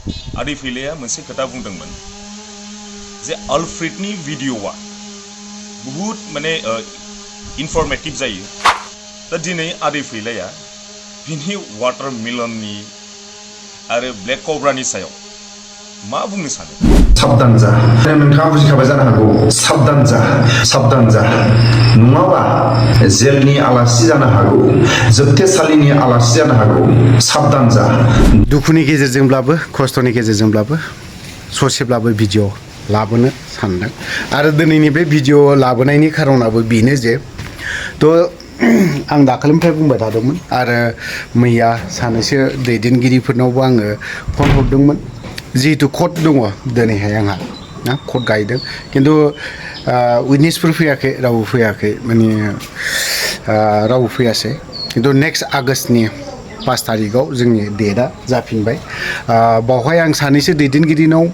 आदै फैलाया मोनसे खोथा बुंदोंमोन जे आलफ्रेडनि भिडिअआ बहुत माने इनफरमेटिव जायो दा दिनै आदै फैलाया बिनि वाटारमेलननि आरो ब्लेक कब्रानि सायाव मा बुंनो सानो साबधान जा नोंथाङा बुजिखाबाय जानो हागौ साबधान जा नङाबा जेलनि आलासि जानो हागौ जोबथेसालिनि आलासि जानो हागौ साबधान जा दुखुनि गेजेरजोंब्लाबो खस्थ'नि गेजेरजोंब्लाबो ससेब्लाबो भिडिअ लाबोनो सानदों आरो दिनैनि बे भिडिअ लाबोनायनि खारनाबो बेनो जे आं दाखालिनिफ्राय बुंबाय थादोंमोन आरो मैया सानैसो दैदेनगिरिफोरनावबो आङो फन हरदोंमोन जिहेतु कट दङ दिनैहाय आंहा ना कट गायदों खिन्थु उइटनेसफोर फैयाखै रावबो फैयाखै माने रावबो फैयासै खिन्थु नेक्स्ट आगस्टनि 5 तारिखआव जोंनि डेटआ जाफिनबाय बावहाय आं सानैसो दैदेनगिरिनाव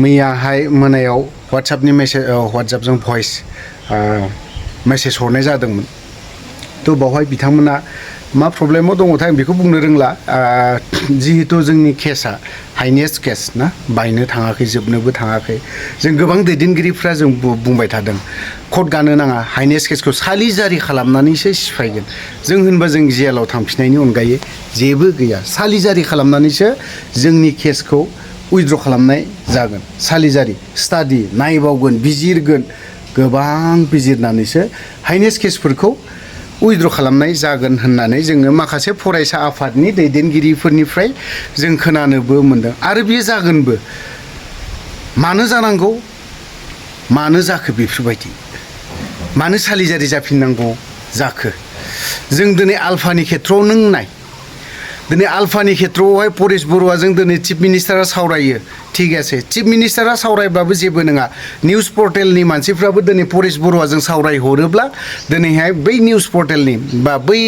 मैयाहाय मोनायाव वाट्सएपजों भइस मेसेज हरनाय जादोंमोन थ' बावहाय बिथांमोना मा प्रब्लेमाव दङथाय आं बेखौ बुंनो रोंला जिहेतु जोंनि केसआ हाइनेस्ट केस ना बायनो थाङाखै जोबनोबो थाङाखै जों गोबां दैदेनगिरिफ्रा जों बुंबाय थादों कट गानो नाङा हाइनेस्ट केसखौ सालि जारि खालामनानैसो सिफायगोन जों होनबा जों जेलाव थांफिननायनि अनगायै जेबो गैया सालि जारि खालामनानैसो जोंनि केसखौ उइथड्र खालामनाय जागोन सालि जारि स्टाडि नायबावगोन बिजिरगोन गोबां बिजिरनानैसो हाइनेस्ट केसफोरखौ उइथड्र खालामनाय जागोन होननानै जोङो माखासे फरायसा आफादनि दैदेनगिरिफोरनिफ्राय जों खोनानोबो मोनदों आरो बेयो जागोनबो मानो जानांगौ मानो जाखो बेफोरबायदि मानो सालिजारि जाफिननांगौ जाखो जों दिनै आलफानि खेथ्रआव नों नाय दिनै आलफानि खेथ्रआवहाय परेश बरुवाजों दिनै चिफ मिनिस्टारा सावरायो ठीक আছে चिफ मिनिस्टारा सावरायब्लाबो जेबो नङा निउज पर्टेलनि मानसिफ्राबो दिनै परेश बरुवाजों सावरायहरोब्ला दिनैहाय बै निउज पर्टेलनि बा बै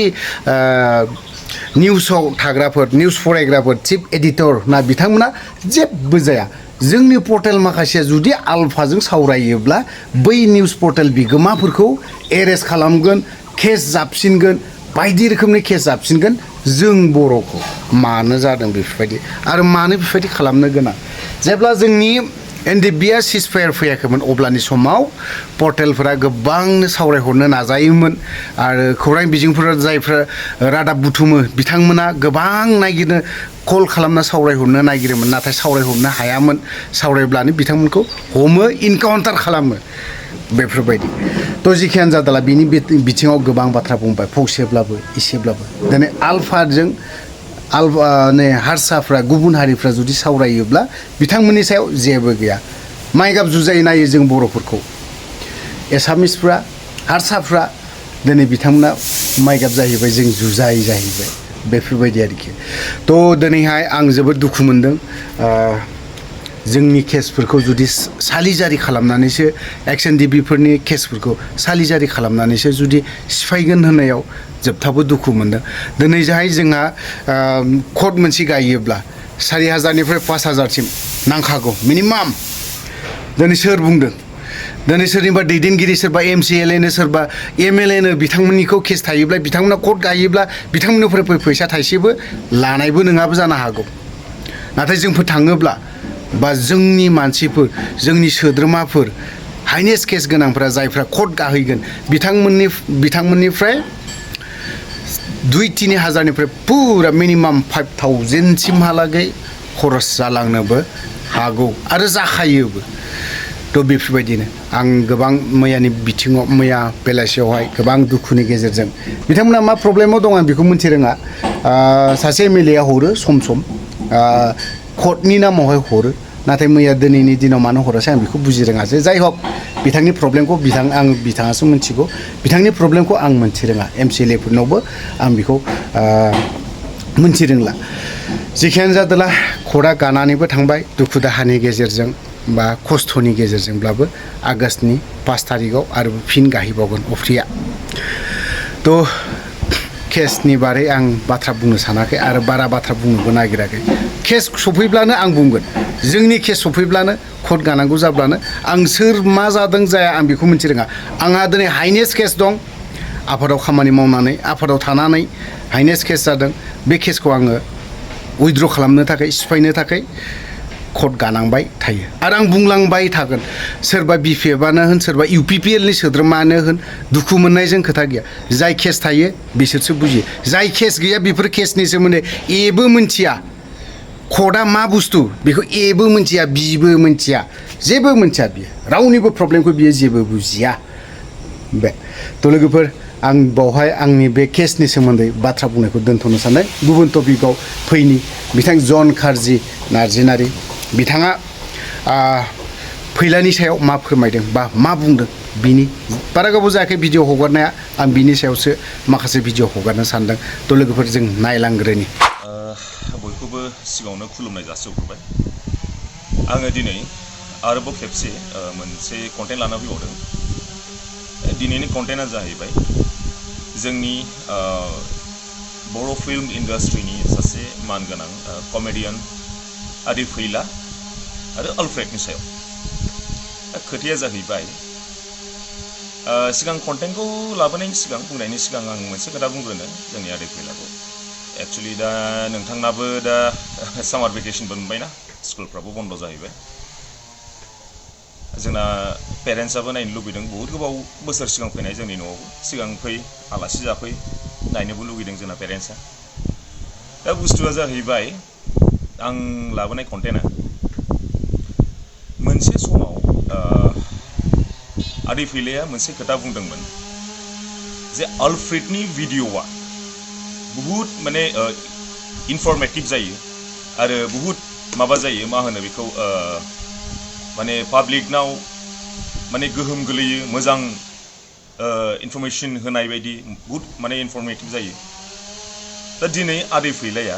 निउसाव थाग्राफोर निउज फरायग्राफोर चिफ एडिटर ना बिथांमोना जेबो जाया जोंनि पर्टेल माखासेया जुदि आलफाजों सावरायोब्ला बै निउज पर्टेल बिगोमाफोरखौ एरेस्ट खालामगोन केस जाबसिनगोन बायदि रोखोमनि केस जाबसिनगोन जों बर'खौ मानो जादों बेफोरबायदि आरो मानो बेफोरबायदि खालामनो गोनां जेब्ला जोंनि एनडिएफबिआ सिजफायार फैयाखैमोन अब्लानि समाव पर्टेलफोरा गोबांनो सावरायहरनो नाजायोमोन आरो खौरां बिजोंफोरा जायफ्रा रादाब बुथुमो बिथांमोना गोबां नागिरनो कल खालामना सावरायहरनो नागिरोमोन नाथाय सावरायहरनो हायामोन सावरायब्लानो बिथांमोनखौ हमो इनकाउन्टार खालामो बेफोरबायदि थ' जिखियानो जादोला बिनि बिथिङाव गोबां बाथ्रा बुंबाय फंसेब्लाबो एसेब्लाबो दिनै आलफाजों हारसाफ्रा गुबुन हारिफ्रा जुदि सावरायोब्ला बिथांमोननि सायाव जेबो गैया माइगाब जुजाय नायो जों बर'फोरखौ एसामिसफ्रा हारसाफ्रा दिनै बिथांमोना माइगाब जाहैबाय जों जुजाय जाहैबाय बेफोरबायदि आरोखि थ' दिनैहाय आं जोबोद दुखु मोनदों जोंनि केसफोरखौ जुदि सालिजारि खालामनानैसो एक्स एनडिएफबिफोरनि केसफोरखौ सालिजारि खालामनानैसो जुदि सिफायगोन होननायाव जोबथाबो दुखु मोनदों दिनै जाहाय जोंहा कट मोनसे गायोब्ला 4000निफ्राय 5000सिम नांखागौ मिनिमाम दिनै सोर बुंदों दिनै सोरनिबा दैदेनगिरि सोरबा एमसिएलएनो सोरबा एमएलएनो बिथांमोननिखौ केस थायोब्ला बिथांमोना कट गायोब्ला बिथांमोननिफ्राय फैसा थाइसेबो लानायबो नङाबो जानो हागौ नाथाय जोंफोर थाङोब्ला बा जोंनि मानसिफोर जोंनि सोद्रोमाफोर हाइनेस्ट केस गोनांफ्रा जायफ्रा कट गाहैगोन बिथांमोननिफ्राय 2-3 हाजारनिफ्राय पुरा मिनिमाम 5000सिमहालागै खरस जालांनोबो हागौ आरो जाखायोबो थ' बेफोरबायदिनो आं गोबां मैयानि बिथिङाव मैया बेलासियावहाय गोबां दुखुनि गेजेरजों बिथांमोना मा प्रब्लेमाव दं आं बेखौ मिथिरोङा सासे एमएलएआ हरो सम सम कटनि नामावहाय हरो नाथाय मैया दिनैनि दिनाव मानो हरासै आं बेखौ बुजिरोङासै जाय हक बिथांनि प्रब्लेमखौ बिथाङासो मिथिगौ बिथांनि प्रब्लेमखौ आं मिथिरोङा एमसिएलएफोरनावबो आं बेखौ मिथिरोंला जेखियानो जादोला खरा गानानैबो थांबाय दुखु दाहानि गेजेरजों बा खस्थ'नि गेजेरजोंब्लाबो आगष्टनि 5 तारिखआव आरो फिन गाहैबावगोन अफ्रिया थ' केसनि बारै आं बाथ्रा बुंनो सानाखै आरो बारा बाथ्रा बुंनोबो नागिराखै केस सफैब्लानो आं बुंगोन जोंनि केस सफैब्लानो कट गानांगौ जाब्लानो आं सोर मा जादों जाया आं बेखौ मिथिरोङा आंहा दिनै हाइनेस्ट केस दं आफादाव खामानि मावनानै आफादाव थानानै हाइनेस्ट केस जादों बे केसखौ आङो उइथड्र खालामनो थाखाय सिफायनो थाखाय कट गानांबाय थायो आरो आं बुंलांबाय थागोन सोरबा बिपिएफआनो होन सोरबा इउपिपिएलनि सोद्रोमानो होन दुखु मोननायजों खोथा गैया जाय केस थायो बिसोरसो बुजियो जाय केस गैया बेफोर केसनि सोमोन्दै एबो मिन्थिया कटआ मा बुस्थु बेखौ एबो मिन्थिया बिबो मिन्थिया जेबो मिन्थिया बियो रावनिबो प्रब्लेमखौ बियो जेबो बुजिया बे थ' लोगोफोर आं बावहाय आंनि बे केसनि सोमोन्दै बाथ्रा बुंनायखौ दोनथ'नो सानदों गुबुन टपिकआव फैनि बिथां जन खारजि नार्जिनारि बिथाङा फैलानि सायाव मा फोरमायदों बा मा बुंदों बिनि बारा गोबाव जायाखै भिडिअ हगारनाया आं बिनि सायावसो माखासे भिडिअ हगारनो सानदों थ' लोगोफोर जों नायलांग्रोनि बयखौबो सिगाङावनो खुलुमनाय जासिहरबाय आङो दिनै आरोबाव खेबसे मोनसे कन्टेन्ट लाना फैबावदों दिनैनि कन्टेन्टआ जाहैबाय जोंनि बर' फिल्म इन्डास्ट्रिनि सासे मानगोनां कमेडियान आदिर फैला आरो आलफ्रेडनि सायाव खोथाया जाहैबाय सिगां कन्टेन्टखौ लाबोनायनि सिगां बुंनायनि सिगां आं मोनसे खोथा बुंग्रोनो जोंनि आदिर फैलाखौ एक्चुअलि दा नोंथांनाबो दा सामार भेकेसनबो मोनबायना स्कुलफ्राबो बन्द जाहैबाय जोंना पेरेन्टसाबो नायनो लुबैदों बहुत गोबाव बोसोर सिगां फैनाय जोंनि न'आव सिगां फै आलासि जाफै नायनोबो लुगैदों जोंना पेरेन्टसा दा बुस्थुआ जाहैबाय आं लाबोनाय कन्टेन्टआ मोनसे समाव आदै फैलाया मोनसे खोथा बुंदोंमोन जे आलफ्रेडनि भिडिअआ बहुत माने इनफरमेटिभ जायो आरो बहुत माबा जायो मा होनो बेखौ माने पाब्लिकनाव माने गोहोम गोलैयो मोजां इनफरमेशन होनाय बायदि बहुत माने इनफरमेटिभ जायो दा दिनै आदै फैलाया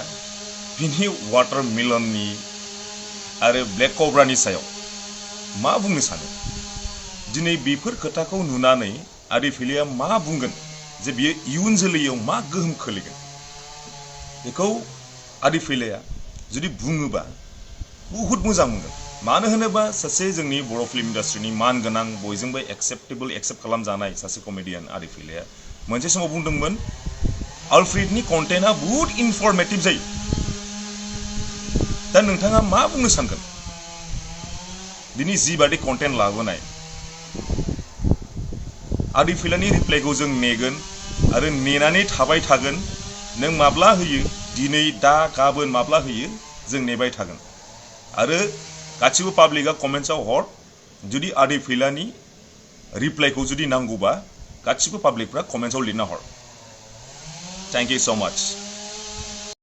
बिनि वाटारमेलननि आरो ब्लेक कब्रानि सायाव मा बुंनो सानो दिनै बेफोर खोथाखौ नुनानै आदै फैलाया मा बुंगोन जे बियो इयुन जोलैयाव मा गोहोम खोलैगोन बेखौ आदै फैलाया जुदि बुङोबा बहुत मोजां मोनगोन मानो होनोबा सासे जोंनि बर' फिल्म इन्डास्ट्रिनि मान गोनां बयजोंबो एक्सेप्ट खालामजानाय सासे कमेडियान आदै फैलाया मोनसे समाव बुंदोंमोन आलफ्रेडनि कन्टेन्टआ बहुत इनफरमेटिभ जायो दा नोंथाङा मा बुंनो सानगोन दिनै जिबादि कन्टेन्ट लाबोनाय आदै फैलानि रिप्लाइखौ जों नेगोन आरो नेनानै थाबाय थागोन नों माब्ला होयो दिनै दा गाबोन माब्ला होयो जों नेबाय थागोन आरो गासिबो पाब्लिकआ कमेन्ट्सआव हर जुदि आदै फैलानि रिप्लाइखौ जुदि नांगौबा गासिबो पाब्लिकफ्रा कमेन्ट्सआव लिरना हर थैंक यू सो माच